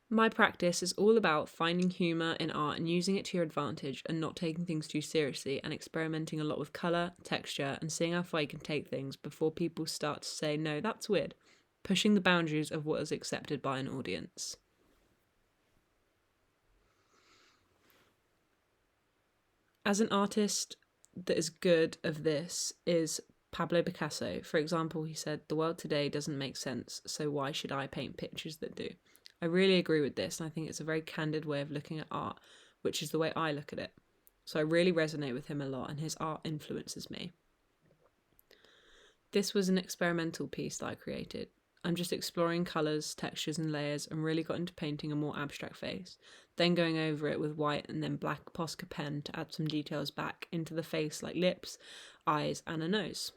My practice is all about finding humour in art and using it to your advantage and not taking things too seriously and experimenting a lot with colour, texture, and seeing how far you can take things before people start to say, no, that's weird, pushing the boundaries of what is accepted by an audience. As an artist that is good of this is Pablo Picasso. For example, he said, "The world today doesn't make sense, so why should I paint pictures that do?" I really agree with this, and I think it's a very candid way of looking at art, which is the way I look at it. So I really resonate with him a lot, and his art influences me. This was an experimental piece that I created. I'm just exploring colours, textures and layers, and really got into painting a more abstract face, then going over it with white and then black Posca pen to add some details back into the face like lips, eyes and a nose.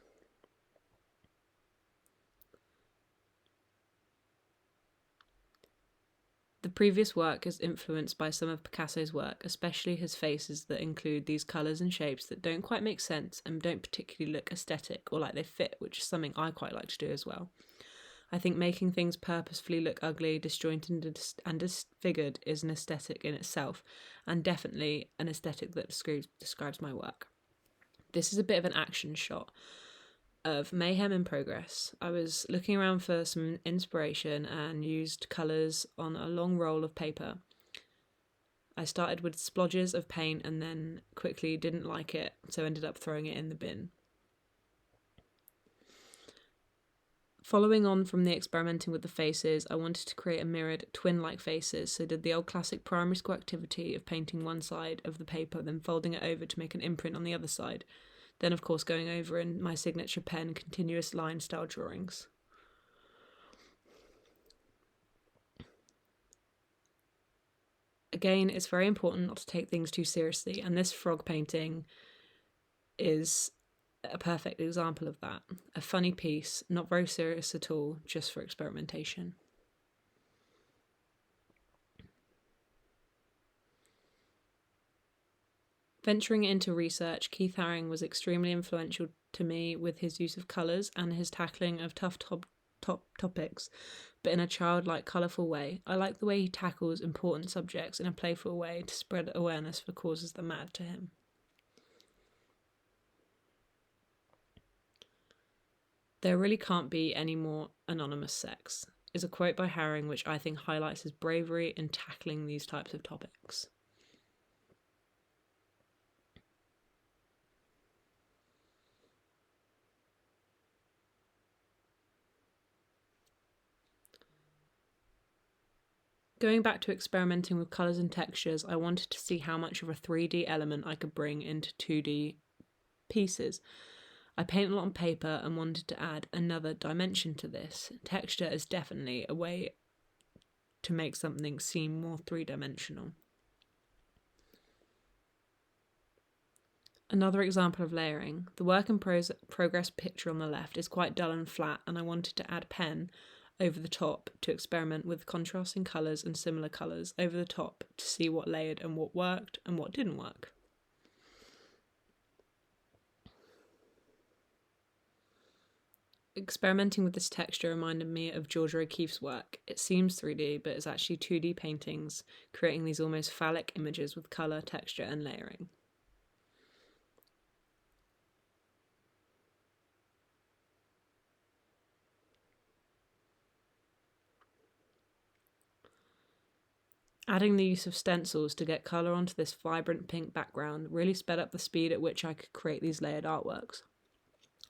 The previous work is influenced by some of Picasso's work, especially his faces that include these colours and shapes that don't quite make sense and don't particularly look aesthetic or like they fit, which is something I quite like to do as well. I think making things purposefully look ugly, disjointed and disfigured is an aesthetic in itself, and definitely an aesthetic that describes my work. This is a bit of an action shot of mayhem in progress. I was looking around for some inspiration and used colours on a long roll of paper. I started with splodges of paint and then quickly didn't like it, so ended up throwing it in the bin. Following on from the experimenting with the faces, I wanted to create a mirrored twin-like faces, so did the old classic primary school activity of painting one side of the paper, then folding it over to make an imprint on the other side. Then, of course, going over in my signature pen, continuous line style drawings. Again, it's very important not to take things too seriously, and this frog painting is a perfect example of that. A funny piece, not very serious at all, just for experimentation. Venturing into research, Keith Haring was extremely influential to me with his use of colours and his tackling of tough topics, but in a childlike, colourful way. I like the way he tackles important subjects in a playful way to spread awareness for causes that matter to him. "There really can't be any more anonymous sex" is a quote by Haring which I think highlights his bravery in tackling these types of topics. Going back to experimenting with colours and textures, I wanted to see how much of a 3D element I could bring into 2D pieces. I paint a lot on paper and wanted to add another dimension to this. Texture is definitely a way to make something seem more three-dimensional. Another example of layering. The work in progress picture on the left is quite dull and flat, and I wanted to add pen over the top to experiment with contrasting colours and similar colours over the top to see what layered and what worked and what didn't work. Experimenting with this texture reminded me of Georgia O'Keeffe's work. It seems 3D, but it's actually 2D paintings, creating these almost phallic images with colour, texture and layering. Adding the use of stencils to get colour onto this vibrant pink background really sped up the speed at which I could create these layered artworks.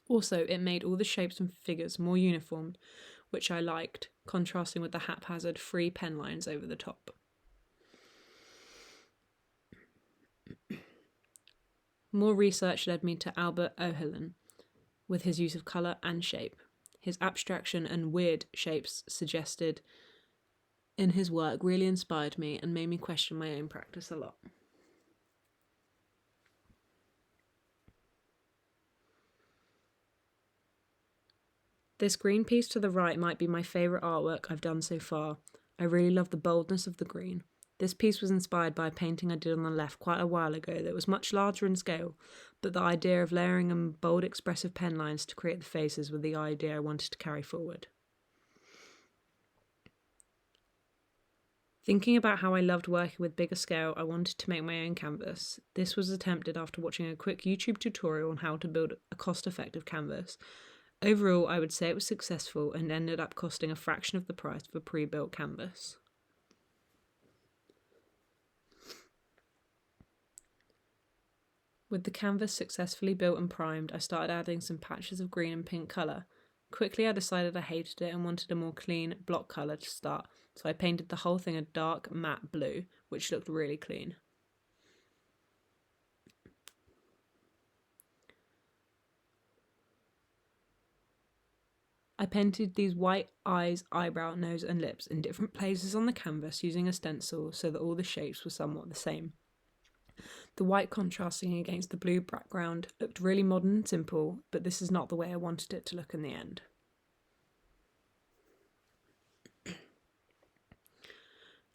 Also, it made all the shapes and figures more uniform, which I liked, contrasting with the haphazard free pen lines over the top. More research led me to Albert O'Halloran with his use of colour and shape. His abstraction and weird shapes suggested in his work really inspired me and made me question my own practice a lot. This green piece to the right might be my favourite artwork I've done so far. I really love the boldness of the green. This piece was inspired by a painting I did on the left quite a while ago that was much larger in scale, but the idea of layering in bold expressive pen lines to create the faces were the idea I wanted to carry forward. Thinking about how I loved working with bigger scale, I wanted to make my own canvas. This was attempted after watching a quick YouTube tutorial on how to build a cost-effective canvas. Overall, I would say it was successful and ended up costing a fraction of the price of a pre-built canvas. With the canvas successfully built and primed, I started adding some patches of green and pink colour. Quickly I decided I hated it and wanted a more clean block colour to start, so I painted the whole thing a dark matte blue, which looked really clean. I painted these white eyes, eyebrow, nose and lips in different places on the canvas using a stencil so that all the shapes were somewhat the same. The white contrasting against the blue background looked really modern and simple, but this is not the way I wanted it to look in the end.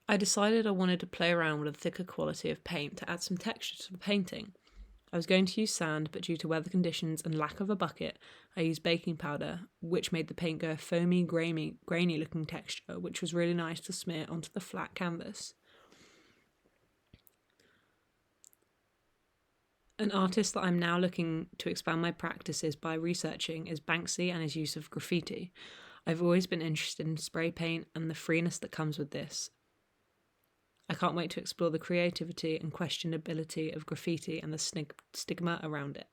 I decided I wanted to play around with a thicker quality of paint to add some texture to the painting. I was going to use sand, but due to weather conditions and lack of a bucket, I used baking powder, which made the paint go a foamy, grainy looking texture, which was really nice to smear onto the flat canvas. An artist that I'm now looking to expand my practices by researching is Banksy and his use of graffiti. I've always been interested in spray paint and the freeness that comes with this. I can't wait to explore the creativity and questionability of graffiti and the stigma around it.